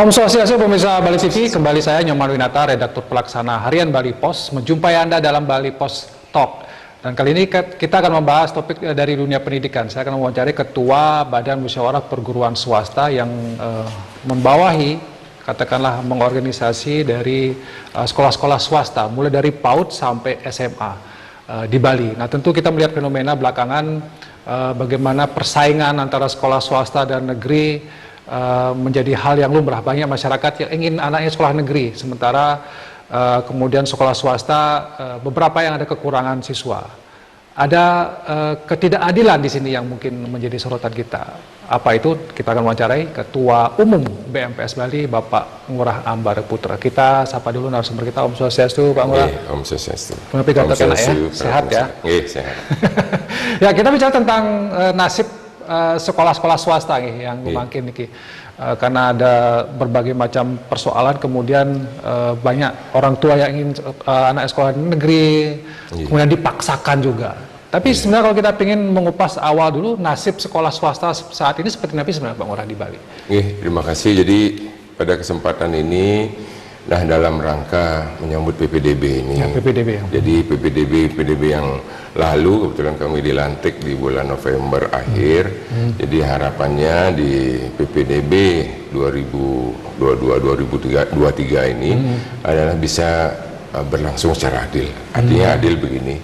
Om Swastiastu, pemirsa Bali TV, kembali saya Nyoman Winata, redaktur pelaksana harian Bali Pos, menjumpai Anda dalam Bali Pos Talk. Dan kali ini kita akan membahas topik dari dunia pendidikan. Saya akan mewawancari Ketua Badan Musyawarah Perguruan Swasta yang membawahi, katakanlah mengorganisasi dari sekolah-sekolah swasta, mulai dari PAUD sampai SMA di Bali. Nah, tentu kita melihat fenomena belakangan bagaimana persaingan antara sekolah swasta dan negeri menjadi hal yang lumrah. Banyak masyarakat yang ingin anaknya sekolah negeri, sementara kemudian sekolah swasta beberapa yang ada kekurangan siswa. Ada ketidakadilan di sini yang mungkin menjadi sorotan kita. Apa itu? Kita akan wawancarai Ketua Umum BMPS Bali, Bapak Ngurah Ambar Putra. Kita sapa dulu narasumber kita. Om Swastiastu, Pak Ngurah. Om Swastiastu. Mengerti kata ya? Sehat ya? Sehat. Ya, kita bicara tentang nasib sekolah-sekolah swasta yang makin ini, karena ada berbagai macam persoalan, kemudian banyak orang tua yang ingin anak sekolah negeri, kemudian dipaksakan juga. Tapi sebenarnya kalau kita ingin mengupas awal dulu, nasib sekolah swasta saat ini seperti apa sebenarnya Pak Ngurah di Bali? Terima kasih. Jadi pada kesempatan ini, dalam rangka menyambut PPDB ini, jadi PPDB yang lalu kebetulan kami dilantik di bulan November akhir, jadi harapannya di PPDB 2022-2023 ini adalah bisa berlangsung secara adil. Artinya adil begini,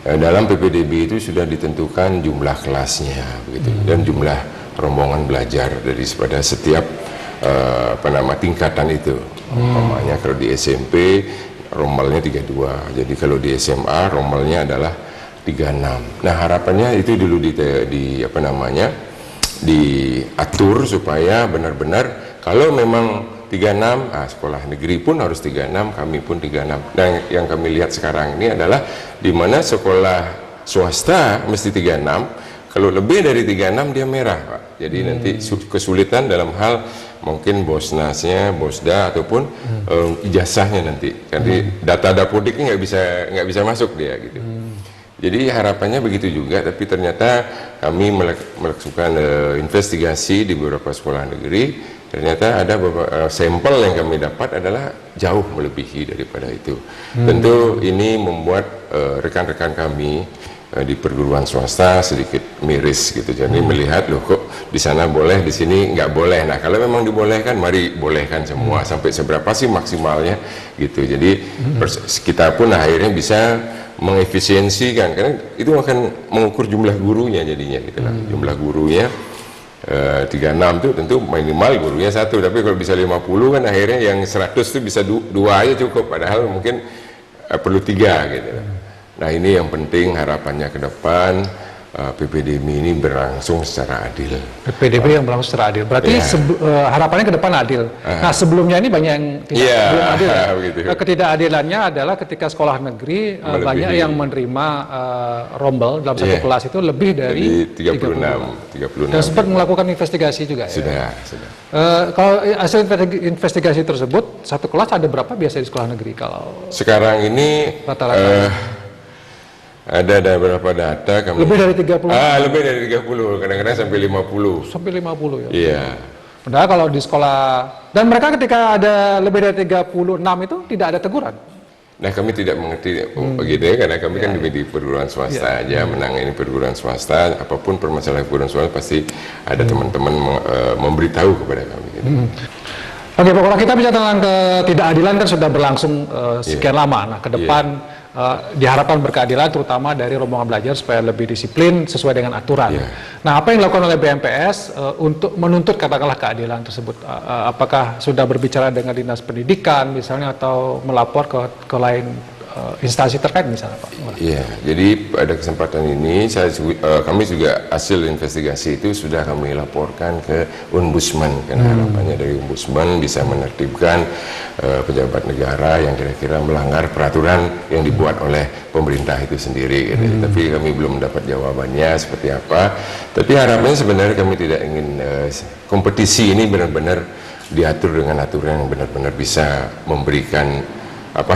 dalam PPDB itu sudah ditentukan jumlah kelasnya, begitu, dan jumlah rombongan belajar daripada setiap tingkatan itu. Namanya kalau di SMP rombelnya 32, jadi kalau di SMA rombelnya adalah 36. Nah, harapannya itu dulu diatur supaya benar-benar kalau memang 36, sekolah negeri pun harus 36, kami pun 36. Nah, yang kami lihat sekarang ini adalah di mana sekolah swasta mesti 36, kalau lebih dari 36 dia merah, Pak. Jadi nanti kesulitan dalam hal mungkin bosnasnya, bosda ataupun ijazahnya nanti. Jadi data dapodiknya nggak bisa masuk dia gitu. Jadi harapannya begitu juga, tapi ternyata kami melakukan investigasi di beberapa sekolah negeri. Ternyata ada beberapa sampel yang kami dapat adalah jauh melebihi daripada itu. Tentu ini membuat rekan-rekan kami di perguruan swasta sedikit miris gitu, jadi melihat loh kok di sana boleh, di sini nggak boleh. Nah, kalau memang dibolehkan, mari bolehkan semua. Sampai seberapa sih maksimalnya gitu. Jadi kita pun akhirnya bisa mengefisiensikan, karena itu akan mengukur jumlah gurunya jadinya gitu lah. Jumlah gurunya 36 itu tentu minimal gurunya 1, tapi kalau bisa 50 kan akhirnya yang 100 itu bisa 2 aja cukup, padahal mungkin perlu 3 gitu lah. Nah, ini yang penting, harapannya ke depan PPDB ini berlangsung secara adil. PPDB yang berlangsung secara adil, berarti harapannya ke depan adil. Nah, sebelumnya ini banyak yang belum adil. Ketidakadilannya adalah ketika sekolah negeri banyak yang menerima rombel dalam satu kelas itu lebih dari 36. Dan sempat melakukan investigasi juga. Sudah. Kalau hasil investigasi tersebut, satu kelas ada berapa biasanya di sekolah negeri kalau sekarang ini? Rata-rata ada beberapa data kami. Lebih dari 30? Lebih dari 30, kadang-kadang sampai 50. Sampai 50 ya? Iya. Padahal kalau di sekolah, dan mereka ketika ada lebih dari 36 itu tidak ada teguran? Nah, kami tidak mengerti begitu ya, karena kami kan di perguruan swasta aja, menangani perguruan swasta, apapun permasalahan perguruan swasta pasti ada teman-teman memberitahu kepada kami gitu. Oke, Pak Ngurah, kita bicara tentang ketidakadilan kan sudah berlangsung sekian lama. Nah, ke depan diharapkan berkeadilan, terutama dari rombongan belajar supaya lebih disiplin sesuai dengan aturan. Nah, apa yang dilakukan oleh BMPS untuk menuntut katakanlah keadilan tersebut? Apakah sudah berbicara dengan dinas pendidikan misalnya, atau melapor ke lain instansi terkait misalnya, Pak? Iya, jadi pada kesempatan ini kami juga hasil investigasi itu sudah kami laporkan ke Ombudsman, karena harapannya dari Ombudsman bisa menertibkan pejabat negara yang kira-kira melanggar peraturan yang dibuat oleh pemerintah itu sendiri gitu. Tapi kami belum mendapat jawabannya seperti apa. Tapi harapannya sebenarnya kami tidak ingin kompetisi ini benar-benar diatur dengan aturan yang benar-benar bisa memberikan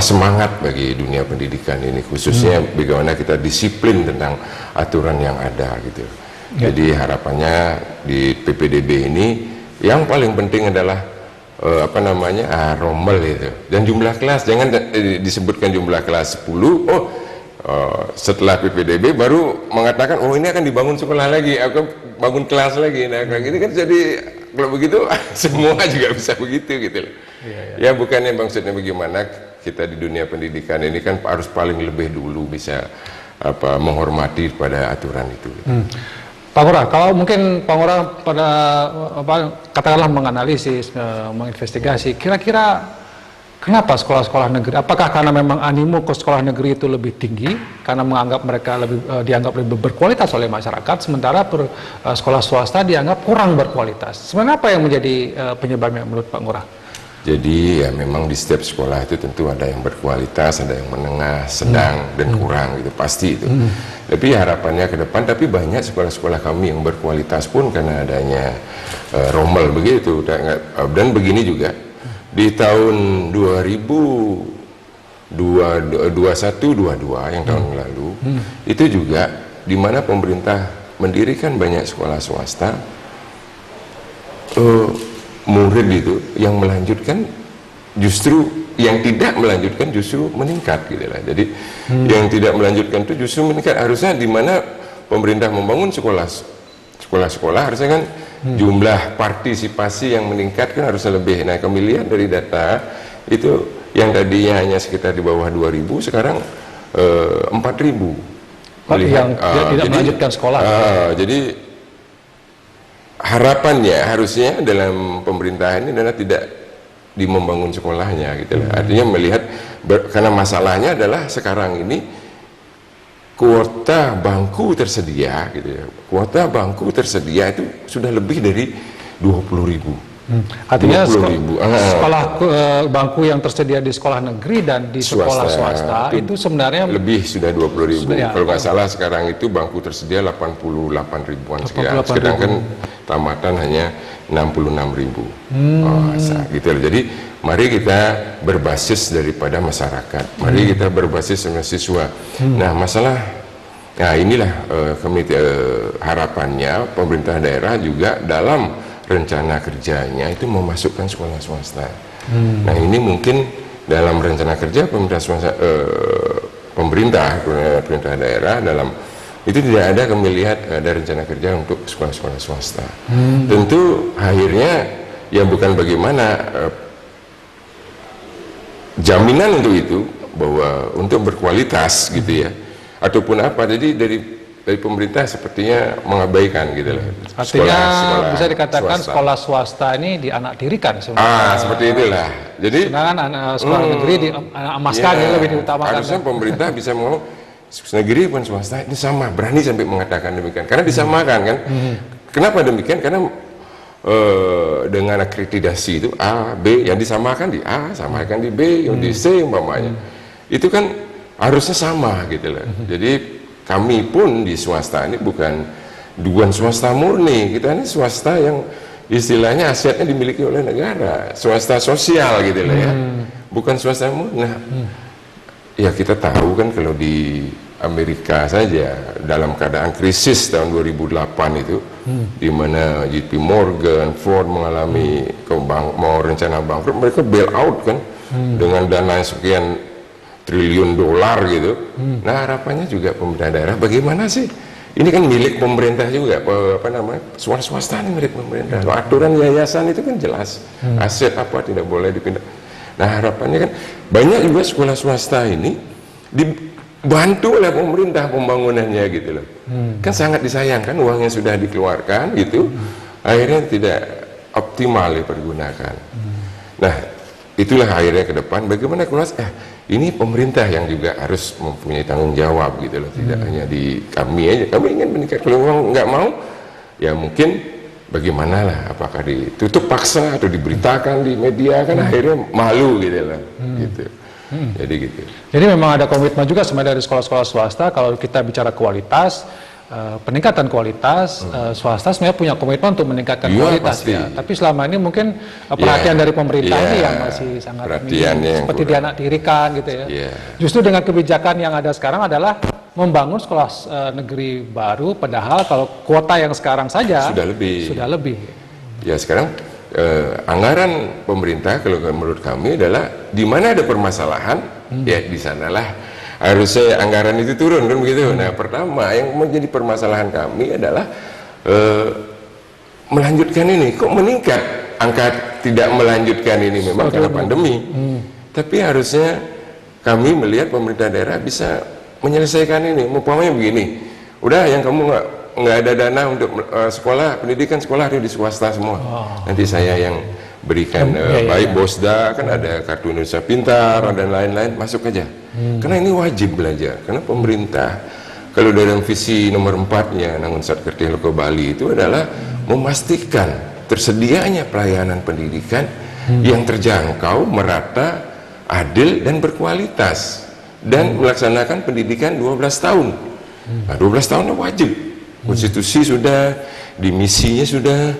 semangat bagi dunia pendidikan ini, khususnya bagaimana kita disiplin tentang aturan yang ada gitu. Jadi harapannya di PPDB ini yang paling penting adalah rommel itu. Dan jumlah kelas, jangan disebutkan jumlah kelas 10, setelah PPDB baru mengatakan, oh ini akan dibangun sekolah lagi, akan bangun kelas lagi. Nah kayak gini kan jadi, kalau begitu semua juga bisa begitu gitu loh. Ya bukannya maksudnya bagaimana kita di dunia pendidikan ini kan harus paling lebih dulu bisa menghormati pada aturan itu. Pak Ngurah, kalau mungkin Pak Ngurah pada katakanlah menganalisis, menginvestigasi, kira-kira kenapa sekolah-sekolah negeri? Apakah karena memang animo ke sekolah negeri itu lebih tinggi karena menganggap mereka dianggap lebih berkualitas oleh masyarakat, sementara sekolah swasta dianggap kurang berkualitas? Sebenarnya apa yang menjadi penyebabnya menurut Pak Ngurah? Jadi ya memang di setiap sekolah itu tentu ada yang berkualitas, ada yang menengah, sedang, dan kurang gitu, pasti itu. Tapi harapannya ke depan, tapi banyak sekolah-sekolah kami yang berkualitas pun karena adanya rommel begitu. Dan begini juga, di tahun 2021-22 yang tahun lalu, itu juga di mana pemerintah mendirikan banyak sekolah swasta, murid itu yang melanjutkan justru, yang tidak melanjutkan justru meningkat gitu lah. Jadi yang tidak melanjutkan itu justru meningkat. Harusnya di mana pemerintah membangun sekolah-sekolah harusnya kan jumlah partisipasi yang meningkat kan harusnya lebih. Nah kami lihat dari data itu yang tadinya hanya sekitar di bawah 2.000 sekarang 4.000 yang tidak melanjutkan sekolah. Jadi harapannya harusnya dalam pemerintahan ini adalah tidak membangun sekolahnya gitu lah. Artinya melihat karena masalahnya adalah sekarang ini kuota bangku tersedia gitu ya. Kuota bangku tersedia itu sudah lebih dari 20.000. Artinya sekolah bangku yang tersedia di sekolah negeri dan di sekolah swasta itu sebenarnya lebih sudah 20.000. Kalau nggak salah sekarang itu bangku tersedia 88 ribuan sekian. Sedangkan tamatan hanya 66.000. Gitu loh. Jadi mari kita berbasis daripada masyarakat. Mari kita berbasis sama siswa. Nah inilah harapannya pemerintah daerah juga dalam rencana kerjanya itu memasukkan sekolah swasta. Nah ini mungkin dalam rencana kerja pemerintah daerah dalam itu tidak ada kami lihat ada rencana kerja untuk sekolah-sekolah swasta. Tentu akhirnya ya bukan bagaimana jaminan untuk itu bahwa untuk berkualitas gitu ya ataupun apa. Jadi dari pemerintah sepertinya mengabaikan gitu loh. Artinya bisa dikatakan sekolah swasta ini dianaktirikan sebenarnya. Seperti itulah. Jadi sedangkan sekolah negeri diemaskan lebih diutamakan. Harusnya pemerintah bisa ngomong negeri pun swasta ini sama, berani sampai mengatakan demikian. Karena disamakan kan. Kenapa demikian? Karena dengan akreditasi itu A, B yang disamakan di A, samakan di B, yang di C umpamanya. Itu kan harusnya sama gitu loh. Jadi kami pun di swasta ini bukan swasta murni, kita ini swasta yang istilahnya asetnya dimiliki oleh negara, swasta sosial gitu loh ya, bukan swasta murni. Ya kita tahu kan kalau di Amerika saja dalam keadaan krisis tahun 2008 itu, di mana JP Morgan, Ford mengalami mau rencana bangkrut, mereka bail out kan dengan dana sekian triliun dolar gitu. Nah harapannya juga pemerintah daerah bagaimana sih? Ini kan milik pemerintah juga, swasta ini milik pemerintah. Aturan yayasan itu kan jelas, aset apa tidak boleh dipindah. Nah harapannya kan banyak juga sekolah swasta ini dibantu oleh pemerintah pembangunannya gitu loh. Kan sangat disayangkan uangnya sudah dikeluarkan gitu, akhirnya tidak optimal dipergunakan. Nah itulah akhirnya ke depan bagaimana kelas ini pemerintah yang juga harus mempunyai tanggung jawab gitu loh, tidak hanya di kami aja. Kami ingin meningkat, kalau memang nggak mau ya mungkin bagaimana lah, apakah ditutup paksa atau diberitakan di media kan akhirnya malu gitu loh. Gitu. Jadi gitu. Jadi memang ada komitmen juga sebenarnya dari sekolah-sekolah swasta kalau kita bicara kualitas, peningkatan kualitas, swasta sebenarnya punya komitmen untuk meningkatkan kualitas ya. Tapi selama ini mungkin perhatian dari pemerintah ini yang masih sangat seperti dianaktirikan gitu ya. Justru dengan kebijakan yang ada sekarang adalah membangun sekolah negeri baru, padahal kalau kuota yang sekarang saja sudah lebih. Ya sekarang anggaran pemerintah kalau menurut kami adalah di mana ada permasalahan, ya di sanalah harusnya anggaran itu turun kan begitu. Nah, pertama yang menjadi permasalahan kami adalah melanjutkan ini. Kok meningkat angka tidak melanjutkan ini? Memang karena pandemi. Tapi harusnya kami melihat pemerintah daerah bisa menyelesaikan ini. Umpamanya begini, udah yang kamu nggak ada dana untuk sekolah, pendidikan sekolah harus di swasta semua. Nanti saya yang berikan baik BOSDA, kan ada Kartu Indonesia Pintar dan lain-lain, masuk aja. Karena ini wajib belajar. Karena pemerintah, kalau dalam visi nomor 4-nya Nangun Satkerti Loko Bali itu adalah memastikan tersedianya pelayanan pendidikan yang terjangkau, merata, adil dan berkualitas, dan melaksanakan pendidikan 12 tahun. Nah, 12 tahunnya wajib. Konstitusi sudah, di misinya sudah,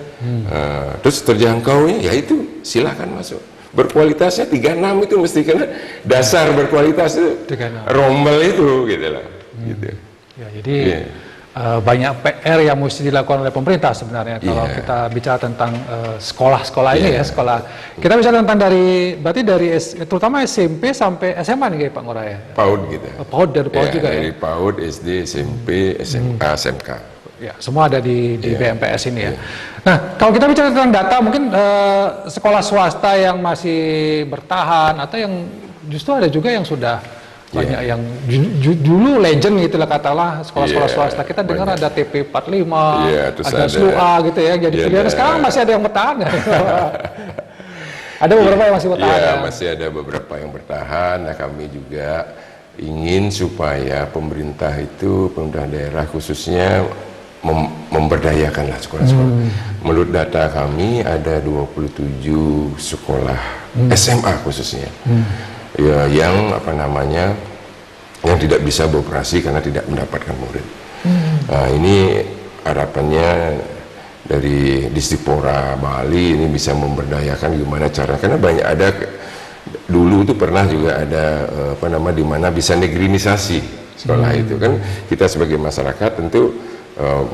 terus terjangkaunya, ya itu silakan masuk. Berkualitasnya 36 itu mesti, karena dasar berkualitas itu 36. rombel itu gitu lah. Gitu. Ya, jadi banyak PR yang mesti dilakukan oleh pemerintah sebenarnya kalau kita bicara tentang sekolah-sekolah ini ya, sekolah. Kita bicara tentang berarti dari terutama SMP sampai SMA nih Pak Ngurah ya? PAUD gitu. PAUD, dari PAUD juga dari ya? PAUD, SD, SMP, SMA, SMK. Ya, semua ada di BMPS ini ya. Nah, kalau kita bicara tentang data, mungkin sekolah swasta yang masih bertahan atau yang justru ada juga yang sudah banyak yang dulu legend gitu lah, katalah sekolah-sekolah swasta. Kita dengar ada TP 45, ada SLUA gitu ya. Jadi pilihan sekarang masih ada yang bertahan ya? Ada beberapa yang masih bertahan. Iya, masih ada beberapa yang bertahan. Nah, kami juga ingin supaya pemerintah daerah khususnya memberdayakanlah sekolah-sekolah. Menurut data kami ada 27 sekolah SMA khususnya. Ya, yang yang tidak bisa beroperasi karena tidak mendapatkan murid. Nah, ini harapannya dari Distipora Bali ini bisa memberdayakan gimana cara, karena banyak ada dulu itu pernah juga ada di mana bisa negrinisasi sekolah itu kan. Kita sebagai masyarakat tentu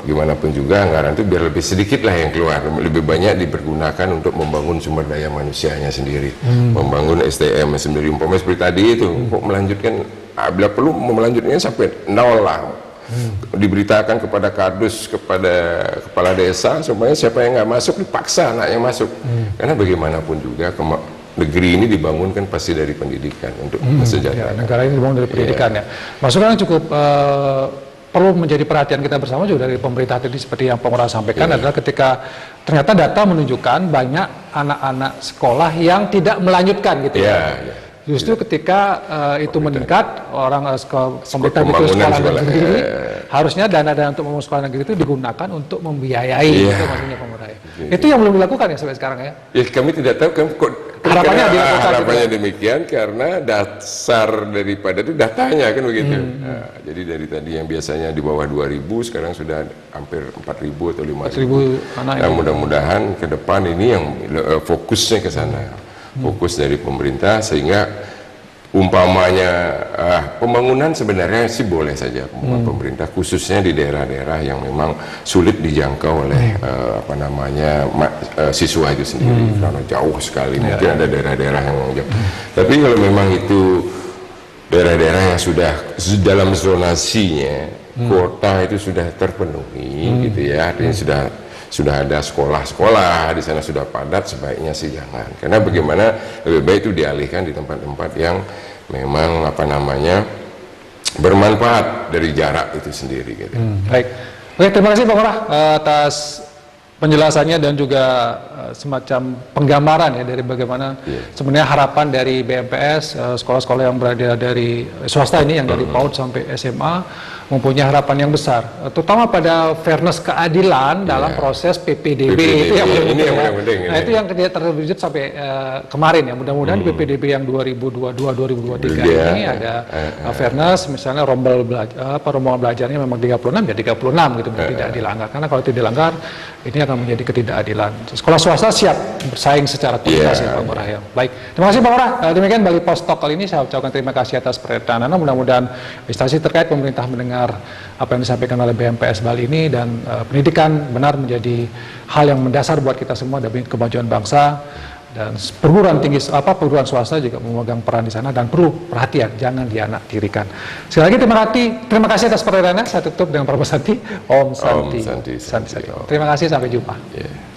gimana pun juga anggaran itu biar lebih sedikit lah yang keluar, lebih banyak dipergunakan untuk membangun sumber daya manusianya sendiri, membangun SDM sendiri. Umpamanya seperti tadi itu, kok melanjutkan, bila perlu melanjutkannya sampai nol lah, diberitakan kepada kardus, kepada kepala desa, supaya siapa yang nggak masuk dipaksa anaknya masuk, karena bagaimanapun juga negeri ini dibangun kan pasti dari pendidikan untuk kesejahteraan. Ya, negara ini dibangun dari pendidikan ya. Masukan cukup perlu menjadi perhatian kita bersama juga dari pemerintah tadi, seperti yang Pak Ngurah sampaikan, adalah ketika ternyata data menunjukkan banyak anak-anak sekolah yang tidak melanjutkan gitu ya. Justru ketika itu meningkat, pemerintah bikin sekolah negeri, harusnya dana-dana untuk membangun sekolah negeri itu digunakan untuk membiayai, itu maksudnya Pak Ngurah ya. Itu yang belum dilakukan ya sampai sekarang ya? Ya, kami tidak tahu harapannya harapannya demikian, karena dasar daripada itu datanya kan begitu. Nah, jadi dari tadi yang biasanya di bawah 2.000 sekarang sudah hampir 4.000 atau 5.000 anak. Nah, mudah-mudahan ke depan ini yang fokusnya ke sana, fokus dari pemerintah, sehingga umpamanya pembangunan sebenarnya sih boleh saja pemerintah, khususnya di daerah-daerah yang memang sulit dijangkau oleh siswa itu sendiri, karena jauh sekali. Mungkin ada daerah-daerah yang jauh. Tapi kalau memang itu daerah-daerah yang sudah dalam zonasinya, kuota itu sudah terpenuhi gitu ya, artinya sudah ada sekolah-sekolah di sana sudah padat, sebaiknya sih jangan. Karena bagaimana lebih baik itu dialihkan di tempat-tempat yang memang bermanfaat dari jarak itu sendiri gitu. Baik. Oke, terima kasih Pak Ngurah atas penjelasannya dan juga semacam penggambaran ya dari bagaimana sebenarnya harapan dari BMPS, sekolah-sekolah yang berada dari swasta ini, yang dari PAUD sampai SMA, mempunyai harapan yang besar, terutama pada fairness, keadilan dalam proses PPDB. Itu yang paling penting. Nah, itu yang terwujud sampai kemarin ya. Mudah-mudahan di PPDB yang 2022-2023 ini ada fairness, misalnya rombongan belajarnya memang 36 ya 36 gitu, tidak dilanggar. Karena kalau itu dilanggar, ini akan akan menjadi ketidakadilan. Sekolah swasta siap bersaing secara tuntas ya Pak Ngurah ya. Baik, terima kasih Pak Ngurah. Demikian Bali Pos Talk kali ini, saya ucapkan terima kasih atas pernyataan Anda. Mudah-mudahan instansi terkait pemerintah mendengar apa yang disampaikan oleh BMPS Bali ini, dan pendidikan benar menjadi hal yang mendasar buat kita semua demi kemajuan bangsa. Dan perguruan swasta juga memegang peran di sana, dan perlu perhatian, jangan dianaktirikan. Sekali lagi terima kasih atas perhatiannya. Saya tutup dengan Prabowo Santi. Om Santi. Om Santi. Terima kasih, sampai jumpa. Yeah.